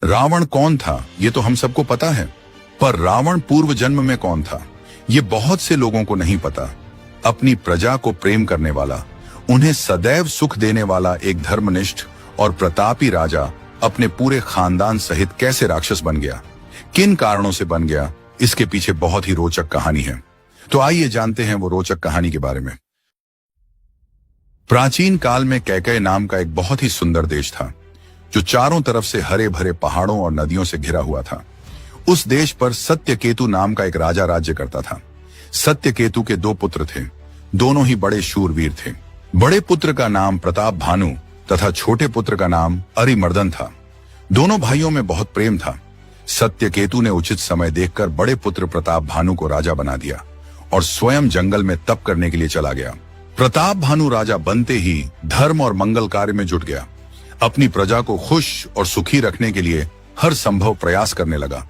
रावण कौन था ये तो हम सबको पता है, पर रावण पूर्व जन्म में कौन था ये बहुत से लोगों को नहीं पता। अपनी प्रजा को प्रेम करने वाला, उन्हें सदैव सुख देने वाला एक धर्मनिष्ठ और प्रतापी राजा अपने पूरे खानदान सहित कैसे राक्षस बन गया, किन कारणों से बन गया, इसके पीछे बहुत ही रोचक कहानी है। तो आइए जानते हैं वो रोचक कहानी के बारे में। प्राचीन काल में कैकेय नाम का एक बहुत ही सुंदर देश था, जो चारों तरफ से हरे भरे पहाड़ों और नदियों से घिरा हुआ था। उस देश पर सत्यकेतु नाम का एक राजा राज्य करता था। सत्यकेतु के 2 पुत्र थे, दोनों ही बड़े शूरवीर थे। बड़े पुत्र का नाम प्रताप भानु तथा छोटे पुत्र का नाम अरिमर्दन था। दोनों भाइयों में बहुत प्रेम था। सत्यकेतु ने उचित समय देखकर बड़े पुत्र प्रताप भानु को राजा बना दिया और स्वयं जंगल में तप करने के लिए चला गया। प्रताप भानु राजा बनते ही धर्म और मंगल कार्य में जुट गया। अपनी प्रजा को खुश और सुखी रखने के लिए हर संभव प्रयास करने लगा,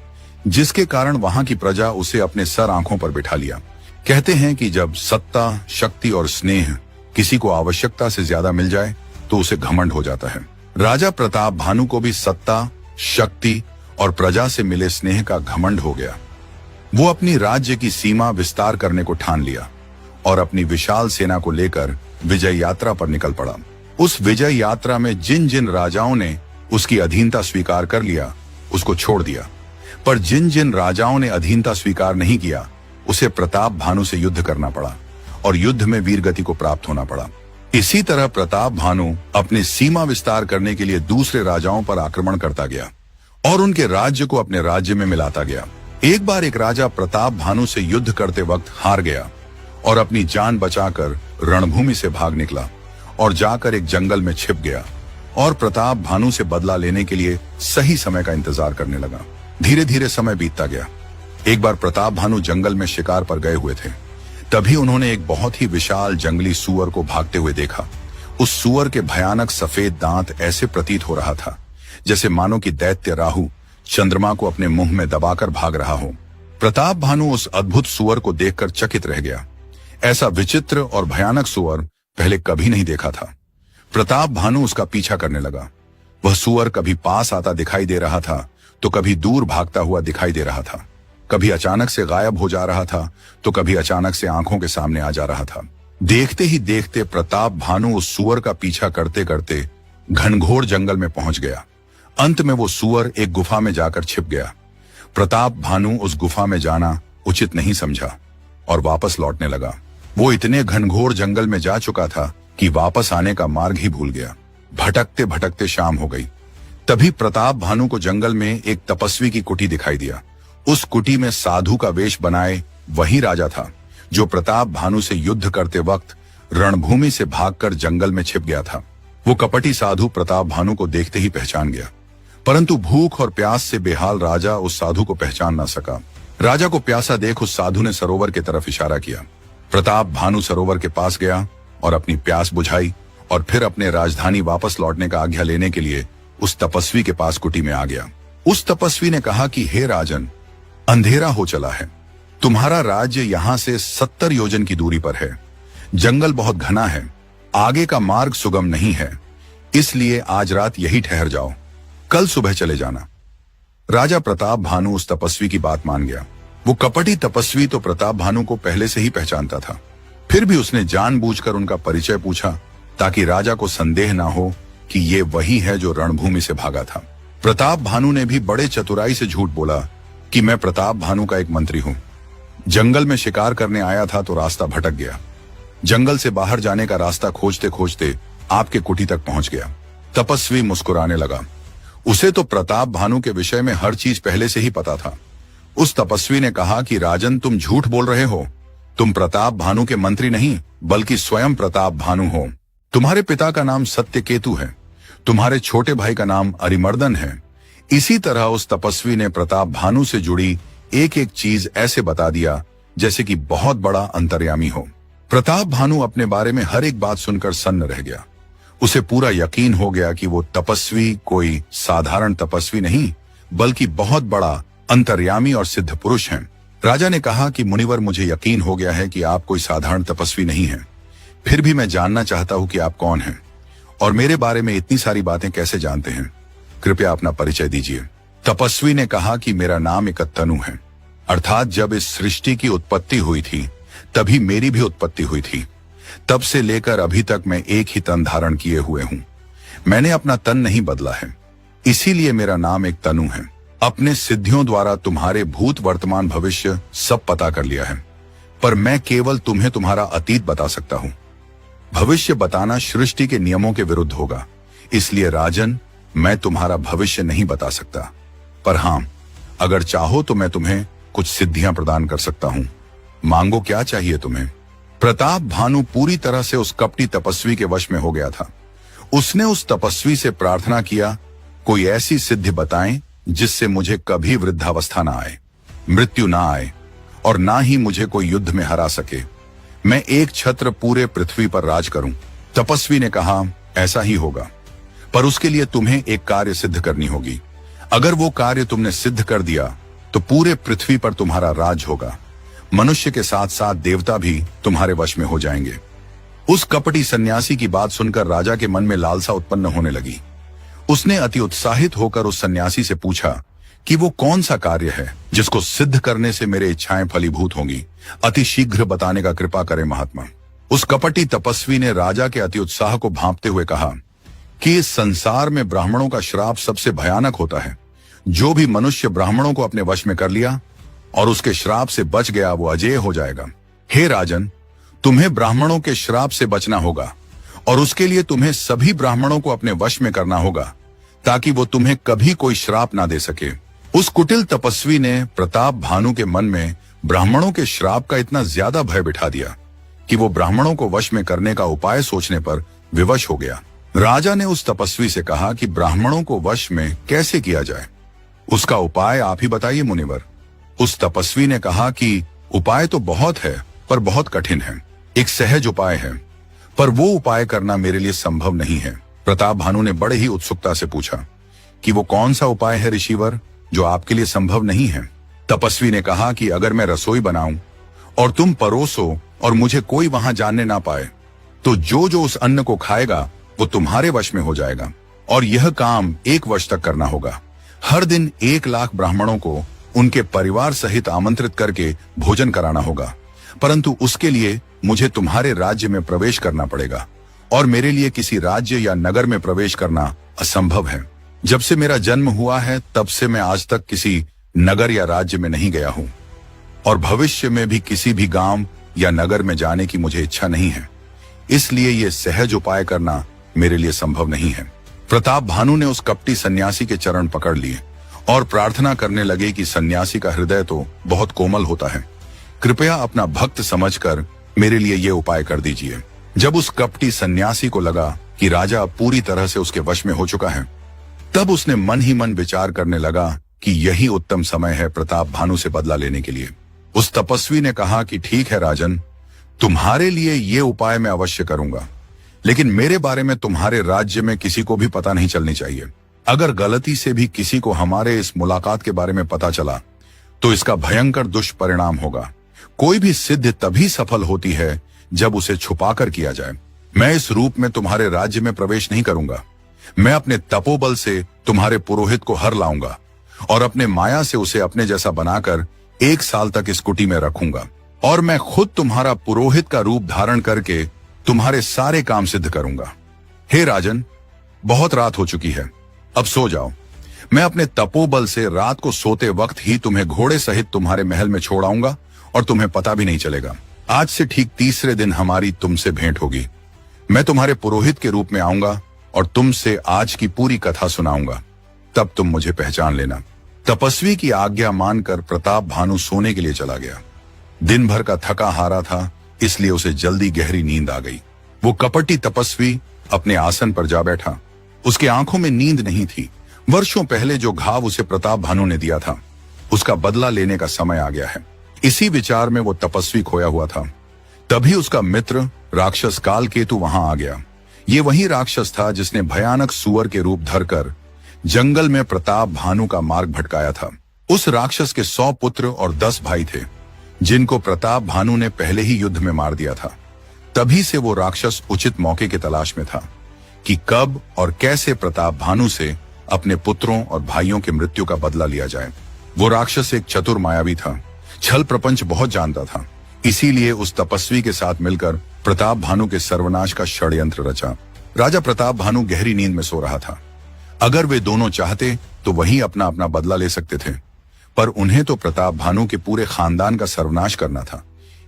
जिसके कारण वहां की प्रजा उसे अपने सर आंखों पर बिठा लिया। कहते हैं कि जब सत्ता, शक्ति और स्नेह किसी को आवश्यकता से ज्यादा मिल जाए तो उसे घमंड हो जाता है। राजा प्रताप भानु को भी सत्ता, शक्ति और प्रजा से मिले स्नेह का घमंड हो गया। वो अपनी राज्य की सीमा विस्तार करने को ठान लिया और अपनी विशाल सेना को लेकर विजय यात्रा पर निकल पड़ा। उस विजय यात्रा में जिन जिन राजाओं ने उसकी अधीनता स्वीकार कर लिया, उसको छोड़ दिया, पर जिन जिन राजाओं ने अधीनता स्वीकार नहीं किया, उसे प्रताप भानु से युद्ध करना पड़ा और युद्ध में वीरगति को प्राप्त होना पड़ा। इसी तरह प्रताप भानु अपनी सीमा विस्तार करने के लिए दूसरे राजाओं पर आक्रमण करता गया और उनके राज्य को अपने राज्य में मिलाता गया। एक बार एक राजा प्रताप भानु से युद्ध करते वक्त हार गया और अपनी जान बचाकर रणभूमि से भाग निकला और जाकर एक जंगल में छिप गया और प्रताप भानु से बदला लेने के लिए सही समय का इंतजार करने लगा। धीरे धीरे समय बीतता गया। एक बार प्रताप भानु जंगल में शिकार पर गए हुए थे। तभी उन्होंने एक बहुत ही विशाल जंगली सूअर को भागते हुए देखा। उस सूअर के भयानक सफेद दांत ऐसे प्रतीत हो रहा था जैसे मानो कि दैत्य राहु चंद्रमा को अपने मुंह में दबाकर भाग रहा हो। प्रताप भानु उस अद्भुत सूअर को देखकर चकित रह गया। ऐसा विचित्र और भयानक सूअर पहले कभी नहीं देखा था। प्रताप भानु उसका पीछा करने लगा। वह सूअर कभी पास आता दिखाई दे रहा था तो कभी दूर भागता हुआ दिखाई दे रहा था। कभी अचानक से गायब हो जा रहा था तो कभी अचानक से आंखों के सामने आ जा रहा था। देखते ही देखते प्रताप भानु उस सूअर का पीछा करते करते घनघोर जंगल में पहुंच गया। अंत में वो सूअर एक गुफा में जाकर छिप गया। प्रताप भानु उस गुफा में जाना उचित नहीं समझा और वापस लौटने लगा। वो इतने घनघोर जंगल में जा चुका था कि वापस आने का मार्ग ही भूल गया। भटकते भटकते शाम हो गई। तभी प्रताप भानु को जंगल में एक तपस्वी की कुटी दिखाई दिया। उस कुटी में साधु का वेश बनाए वही राजा था जो प्रताप भानु से युद्ध करते वक्त रणभूमि से भागकर जंगल में छिप गया था। वो कपटी साधु प्रताप भानु को देखते ही पहचान गया, परंतु भूख और प्यास से बेहाल राजा उस साधु को पहचान न सका। राजा को प्यासा देख उस साधु ने सरोवर की तरफ इशारा किया। प्रताप भानु सरोवर के पास गया और अपनी प्यास बुझाई और फिर अपने राजधानी वापस लौटने का आज्ञा लेने के लिए उस तपस्वी के पास कुटी में आ गया। उस तपस्वी ने कहा कि हे राजन, अंधेरा हो चला है। तुम्हारा राज्य यहाँ से 70 योजन की दूरी पर है। जंगल बहुत घना है, आगे का मार्ग सुगम नहीं है, इसलिए आज रात यही ठहर जाओ, कल सुबह चले जाना। राजा प्रताप भानु उस तपस्वी की बात मान गया। वो कपटी तपस्वी तो प्रताप भानु को पहले से ही पहचानता था, फिर भी उसने जानबूझकर उनका परिचय पूछा ताकि राजा को संदेह ना हो कि ये वही है जो रणभूमि से भागा था। प्रताप भानु ने भी बड़े चतुराई से झूठ बोला कि मैं प्रताप भानु का एक मंत्री हूं। जंगल में शिकार करने आया था तो रास्ता भटक गया। जंगल से बाहर जाने का रास्ता खोजते खोजते आपके कुटी तक पहुंच गया। तपस्वी मुस्कुराने लगा। उसे तो प्रताप भानु के विषय में हर चीज पहले से ही पता था। उस तपस्वी ने कहा कि राजन, तुम झूठ बोल रहे हो। तुम प्रताप भानु के मंत्री नहीं बल्कि स्वयं प्रताप भानु हो। तुम्हारे पिता का नाम सत्यकेतु है, तुम्हारे छोटे भाई का नाम अरिमर्दन है। इसी तरह उस तपस्वी ने प्रताप भानु से जुड़ी एक एक चीज ऐसे बता दिया जैसे कि बहुत बड़ा अंतर्यामी हो। प्रताप भानु अपने बारे में हर एक बात सुनकर सन्न रह गया। उसे पूरा यकीन हो गया कि वो तपस्वी कोई साधारण तपस्वी नहीं बल्कि बहुत बड़ा अंतर्यामी और सिद्ध पुरुष हैं। राजा ने कहा कि मुनिवर, मुझे यकीन हो गया है कि आप कोई साधारण तपस्वी नहीं हैं, फिर भी मैं जानना चाहता हूं कि आप कौन हैं और मेरे बारे में इतनी सारी बातें कैसे जानते हैं। कृपया अपना परिचय दीजिए। तपस्वी ने कहा कि मेरा नाम एक तनु है, अर्थात जब इस सृष्टि की उत्पत्ति हुई थी तभी मेरी भी उत्पत्ति हुई थी। तब से लेकर अभी तक मैं एक ही तन धारण किए हुए हूं। मैंने अपना तन नहीं बदला है, इसीलिए मेरा नाम एक तनु है। अपने सिद्धियों द्वारा तुम्हारे भूत वर्तमान भविष्य सब पता कर लिया है, पर मैं केवल तुम्हें तुम्हारा अतीत बता सकता हूं। भविष्य बताना सृष्टि के नियमों के विरुद्ध होगा, इसलिए राजन मैं तुम्हारा भविष्य नहीं बता सकता। पर हां, अगर चाहो तो मैं तुम्हें कुछ सिद्धियां प्रदान कर सकता हूं। मांगो, क्या चाहिए तुम्हें? प्रताप भानु पूरी तरह से उस कपटी तपस्वी के वश में हो गया था। उसने उस तपस्वी से प्रार्थना किया, कोई ऐसी सिद्धि बताएं जिससे मुझे कभी वृद्धावस्था ना आए, मृत्यु ना आए और ना ही मुझे कोई युद्ध में हरा सके। मैं एक छत्र पूरे पृथ्वी पर राज करूं। तपस्वी ने कहा, ऐसा ही होगा, पर उसके लिए तुम्हें एक कार्य सिद्ध करनी होगी। अगर वो कार्य तुमने सिद्ध कर दिया तो पूरे पृथ्वी पर तुम्हारा राज होगा। मनुष्य के साथ साथ देवता भी तुम्हारे वश में हो जाएंगे। उस कपटी सन्यासी की बात सुनकर राजा के मन में लालसा उत्पन्न होने लगी। उसने अति उत्साहित होकर उस सन्यासी से पूछा कि वो कौन सा कार्य है जिसको सिद्ध करने से मेरे इच्छाएं फलीभूत होंगी। अति शीघ्र बताने का कृपा करें महात्मा। उस कपटी तपस्वी ने राजा के अति उत्साह को भांपते हुए कहा कि इस संसार में ब्राह्मणों का श्राप सबसे भयानक होता है। जो भी मनुष्य ब्राह्मणों को अपने वश में कर लिया और उसके श्राप से बच गया वो अजेय हो जाएगा। हे राजन, तुम्हें ब्राह्मणों के श्राप से बचना होगा और उसके लिए तुम्हें सभी ब्राह्मणों को अपने वश में करना होगा ताकि वो तुम्हें कभी कोई श्राप ना दे सके। उस कुटिल तपस्वी ने प्रताप भानु के मन में ब्राह्मणों के श्राप का इतना ज्यादा भय बिठा दिया कि वो ब्राह्मणों को वश में करने का उपाय सोचने पर विवश हो गया। राजा ने उस तपस्वी से कहा कि ब्राह्मणों को वश में कैसे किया जाए, उसका उपाय आप ही बताइए मुनिवर। उस तपस्वी ने कहा कि उपाय तो बहुत है पर बहुत कठिन है। एक सहज उपाय है पर वो उपाय करना मेरे लिए संभव नहीं है। प्रताप भानु ने बड़े ही उत्सुकता से पूछा कि वो कौन सा उपाय है ऋषिवर जो आपके लिए संभव नहीं है। तपस्वी ने कहा कि अगर मैं रसोई बनाऊं और तुम परोसो और मुझे कोई वहां जानने ना पाए तो जो जो उस अन्न को खाएगा वो तुम्हारे वश में हो जाएगा और यह काम 1 वर्ष तक करना होगा। हर दिन 1 लाख ब्राह्मणों को उनके परिवार सहित आमंत्रित करके भोजन कराना होगा, परंतु उसके लिए मुझे तुम्हारे राज्य में प्रवेश करना पड़ेगा और मेरे लिए किसी राज्य या नगर में प्रवेश करना असंभव है। जब से मेरा जन्म हुआ है तब से मैं आज तक किसी नगर या राज्य में नहीं गया हूं और भविष्य में भी किसी भी गांव या नगर में जाने की मुझे इच्छा नहीं है, इसलिए यह सहज उपाय करना मेरे लिए संभव नहीं है। प्रताप भानु ने उस कपटी सन्यासी के चरण पकड़ लिए और प्रार्थना करने लगे कि सन्यासी का हृदय तो बहुत कोमल होता है, कृपया अपना भक्त समझकर मेरे लिए ये उपाय कर दीजिए। जब उस कपटी सन्यासी को लगा कि राजा पूरी तरह से उसके वश में हो चुका है, तब उसने मन ही मन विचार करने लगा कि यही उत्तम समय है प्रताप भानु से बदला लेने के लिए। उस तपस्वी ने कहा कि ठीक है राजन, तुम्हारे लिए ये उपाय मैं अवश्य करूंगा, लेकिन मेरे बारे में तुम्हारे राज्य में किसी को भी पता नहीं चलनी चाहिए। अगर गलती से भी किसी को हमारे इस मुलाकात के बारे में पता चला तो इसका भयंकर दुष्परिणाम होगा। कोई भी सिद्धि तभी सफल होती है जब उसे छुपाकर किया जाए। मैं इस रूप में तुम्हारे राज्य में प्रवेश नहीं करूंगा। मैं अपने तपोबल से तुम्हारे पुरोहित को हर लाऊंगा और अपने माया से उसे अपने जैसा बनाकर 1 साल तक इस कुटी में रखूंगा और मैं खुद तुम्हारा पुरोहित का रूप धारण करके तुम्हारे सारे काम सिद्ध करूंगा। हे राजन, बहुत रात हो चुकी है, अब सो जाओ। मैं अपने तपोबल से रात को सोते वक्त ही तुम्हें घोड़े सहित तुम्हारे महल में छोड़ आऊंगा और तुम्हें पता भी नहीं चलेगा। आज से ठीक 3रे दिन हमारी तुमसे भेंट होगी। मैं तुम्हारे पुरोहित के रूप में आऊंगा और तुमसे आज की पूरी कथा सुनाऊंगा, तब तुम मुझे पहचान लेना। तपस्वी की आज्ञा मानकर प्रताप भानु सोने के लिए चला गया। दिन भर का थका हारा था, इसलिए उसे जल्दी गहरी नींद आ गई। वो कपटी तपस्वी अपने आसन पर जा बैठा। उसकी आंखों में नींद नहीं थी। वर्षों पहले जो घाव उसे प्रताप भानु ने दिया था, उसका बदला लेने का समय आ गया है। इसी विचार में वो तपस्वी खोया हुआ था। तभी उसका मित्र राक्षस कालकेतु वहां आ गया। ये वही राक्षस था जिसने भयानक सुअर के रूप धरकर जंगल में प्रताप भानु का मार्ग भटकाया था। उस राक्षस के 100 पुत्र और 10 भाई थे, जिनको प्रताप भानु ने पहले ही युद्ध में मार दिया था। तभी से वो राक्षस उचित मौके की तलाश में था कि कब और कैसे प्रताप भानु से अपने पुत्रों और भाइयों की मृत्यु का बदला लिया जाए। वो राक्षस एक चतुर मायावी था, छल प्रपंच बहुत जानता था। इसीलिए उस तपस्वी के साथ मिलकर प्रताप भानु के सर्वनाश का षड्यंत्र रचा। राजा प्रताप भानु गहरी नींद में सो रहा था। अगर वे दोनों चाहते तो वहीं अपना अपना बदला ले सकते थे, पर उन्हें तो प्रताप भानु के पूरे खानदान का सर्वनाश करना था।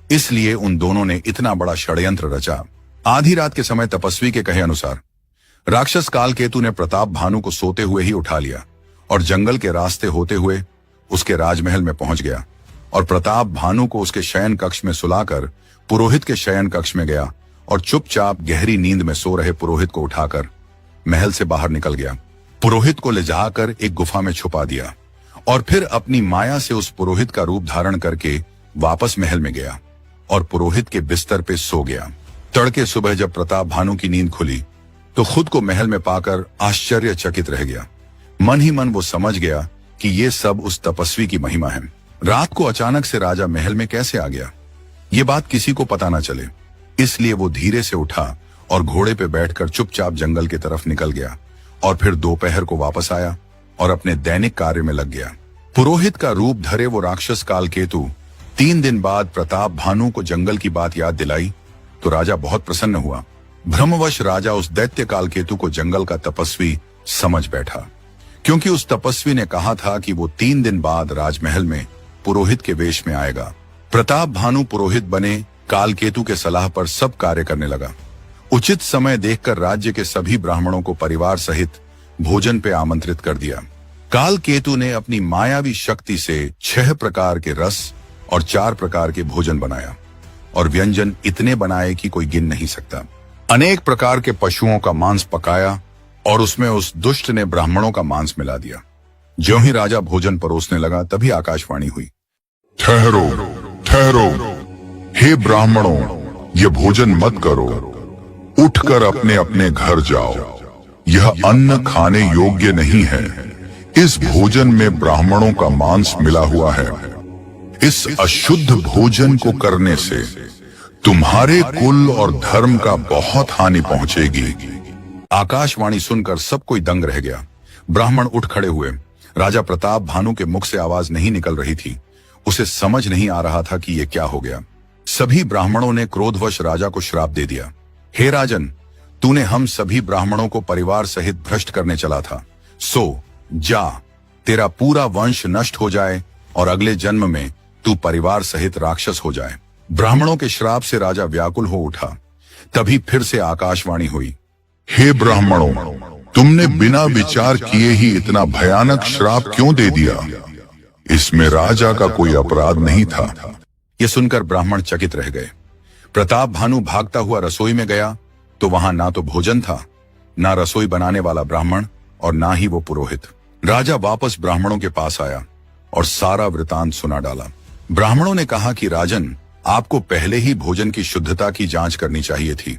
इसलिए उन दोनों ने इतना बड़ा षड्यंत्र रचा। आधी रात के समय तपस्वी के कहे अनुसार राक्षस कालकेतु ने प्रताप भानु को सोते हुए ही उठा लिया और जंगल के रास्ते होते हुए उसके राजमहल में पहुंच गया और प्रताप भानु को उसके शयन कक्ष में सुलाकर पुरोहित के शयन कक्ष में गया और चुपचाप गहरी नींद में सो रहे पुरोहित को उठाकर महल से बाहर निकल गया। पुरोहित को ले जाकर एक गुफा में छुपा दिया और फिर अपनी माया से उस पुरोहित का रूप धारण करके वापस महल में गया और पुरोहित के बिस्तर पे सो गया। तड़के सुबह जब प्रताप भानु की नींद खुली तो खुद को महल में पाकर आश्चर्यचकित रह गया। मन ही मन वो समझ गया कि ये सब उस तपस्वी की महिमा है। रात को अचानक से राजा महल में कैसे आ गया, ये बात किसी को पता न चले, इसलिए वो धीरे से उठा और घोड़े पे बैठकर चुपचाप जंगल की तरफ निकल गया और फिर दोपहर को वापस आया और अपने दैनिक कार्य में लग गया। पुरोहित का रूप धरे वो राक्षस कालकेतु 3 दिन बाद प्रताप भानु को जंगल की बात याद दिलाई तो राजा बहुत प्रसन्न हुआ। भ्रमवश राजा उस दैत्य कालकेतु को जंगल का तपस्वी समझ बैठा, क्योंकि उस तपस्वी ने कहा था कि वो 3 दिन बाद राजमहल में पुरोहित के वेश में आएगा। प्रताप भानु पुरोहित बने, कालकेतु के सलाह पर सब कार्य करने लगा। उचित समय देखकर राज्य के सभी ब्राह्मणों को परिवार सहित भोजन पे आमंत्रित कर दिया। कालकेतु ने अपनी मायावी शक्ति से 6 प्रकार के रस और 4 प्रकार के भोजन बनाया और व्यंजन इतने बनाए कि कोई गिन नहीं सकता। अनेक प्रकार के पशुओं का मांस पकाया और उसमें उस दुष्ट ने ब्राह्मणों का मांस मिला दिया। ज्यों ही राजा भोजन परोसने लगा तभी आकाशवाणी हुई, ठहरो ठहरो, हे ब्राह्मणों, ये भोजन मत करो, उठकर अपने अपने घर जाओ। यह अन्न खाने योग्य नहीं है। इस भोजन में ब्राह्मणों का मांस मिला हुआ है। इस अशुद्ध भोजन को करने से तुम्हारे कुल और धर्म का बहुत हानि पहुंचेगी। आकाशवाणी सुनकर सब कोई दंग रह गया। ब्राह्मण उठ खड़े हुए। राजा प्रताप भानु के मुख से आवाज नहीं निकल रही थी। उसे समझ नहीं आ रहा था कि ये क्या हो गया। सभी ब्राह्मणों ने क्रोधवश राजा को श्राप दे दिया, हे राजन, तूने हम सभी ब्राह्मणों को परिवार सहित भ्रष्ट करने चला था। सो जा, तेरा पूरा वंश नष्ट हो जाए और अगले जन्म में तू परिवार सहित राक्षस हो जाए। ब्राह्मणों के श्राप से राजा व्याकुल हो उठा। तभी फिर से आकाशवाणी हुई, हे ब्राह्मणों, तुमने बिना विचार किए ही इतना भयानक श्राप क्यों दे दिया? इसमें राजा का कोई अपराध नहीं था। यह सुनकर ब्राह्मण चकित रह गए। प्रताप भानु भागता हुआ रसोई में गया तो वहां ना तो भोजन था, ना रसोई बनाने वाला ब्राह्मण और ना ही वो पुरोहित। राजा वापस ब्राह्मणों के पास आया और सारा वृतांत सुना डाला। ब्राह्मणों ने कहा कि राजन, आपको पहले ही भोजन की शुद्धता की जांच करनी चाहिए थी।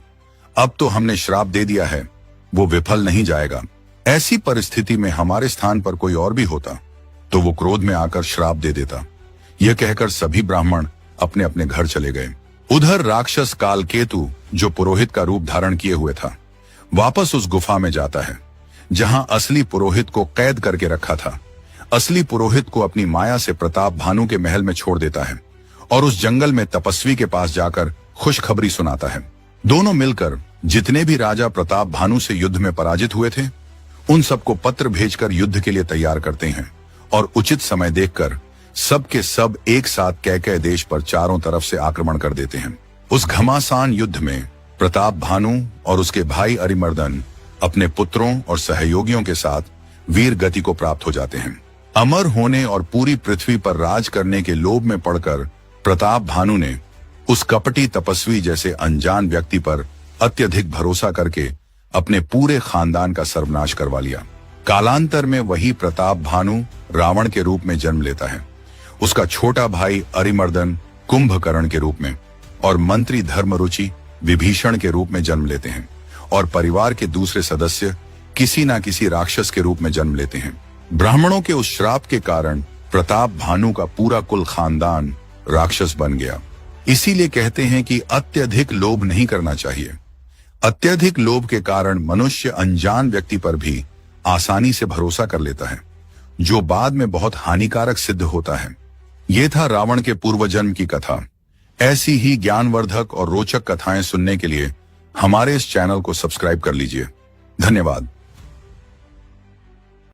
अब तो हमने श्राप दे दिया है, वो विफल नहीं जाएगा। ऐसी परिस्थिति में हमारे स्थान पर कोई और भी होता तो वो क्रोध में आकर श्राप दे देता। यह कहकर सभी ब्राह्मण अपने अपने घर चले गए। उधर राक्षस कालकेतु, जो पुरोहित का रूप धारण किए हुए था, वापस उस गुफा में जाता है जहां असली पुरोहित को कैद करके रखा था। असली पुरोहित को अपनी माया से प्रताप भानु के महल में छोड़ देता है और उस जंगल में तपस्वी के पास जाकर खुशखबरी सुनाता है। दोनों मिलकर जितने भी राजा प्रताप भानु से युद्ध में पराजित हुए थे, उन सबको पत्र भेजकर युद्ध के लिए तैयार करते हैं और उचित समय देखकर सब के सब एक साथ कैकेय देश पर चारों तरफ से आक्रमण कर देते हैं। उस घमासान युद्ध में प्रताप भानु और उसके भाई अरिमर्दन अपने पुत्रों और सहयोगियों के साथ वीर गति को प्राप्त हो जाते हैं। अमर होने और पूरी पृथ्वी पर राज करने के लोभ में पड़कर प्रताप भानु ने उस कपटी तपस्वी जैसे अनजान व्यक्ति पर अत्यधिक भरोसा करके अपने पूरे खानदान का सर्वनाश करवा लिया। कालांतर में वही प्रताप भानु रावण के रूप में जन्म लेता है। उसका छोटा भाई अरिमर्दन कुंभकर्ण के रूप में और मंत्री धर्मरुचि विभीषण के रूप में जन्म लेते हैं और परिवार के दूसरे सदस्य किसी न किसी राक्षस के रूप में जन्म लेते हैं। ब्राह्मणों के उस श्राप के कारण प्रताप भानु का पूरा कुल खानदान राक्षस बन गया। इसीलिए कहते हैं कि अत्यधिक लोभ नहीं करना चाहिए। अत्यधिक लोभ के कारण मनुष्य अनजान व्यक्ति पर भी आसानी से भरोसा कर लेता है, जो बाद में बहुत हानिकारक सिद्ध होता है। यह था रावण के पूर्व जन्म की कथा। ऐसी ही ज्ञानवर्धक और रोचक कथाएं सुनने के लिए हमारे इस चैनल को सब्सक्राइब कर लीजिए। धन्यवाद।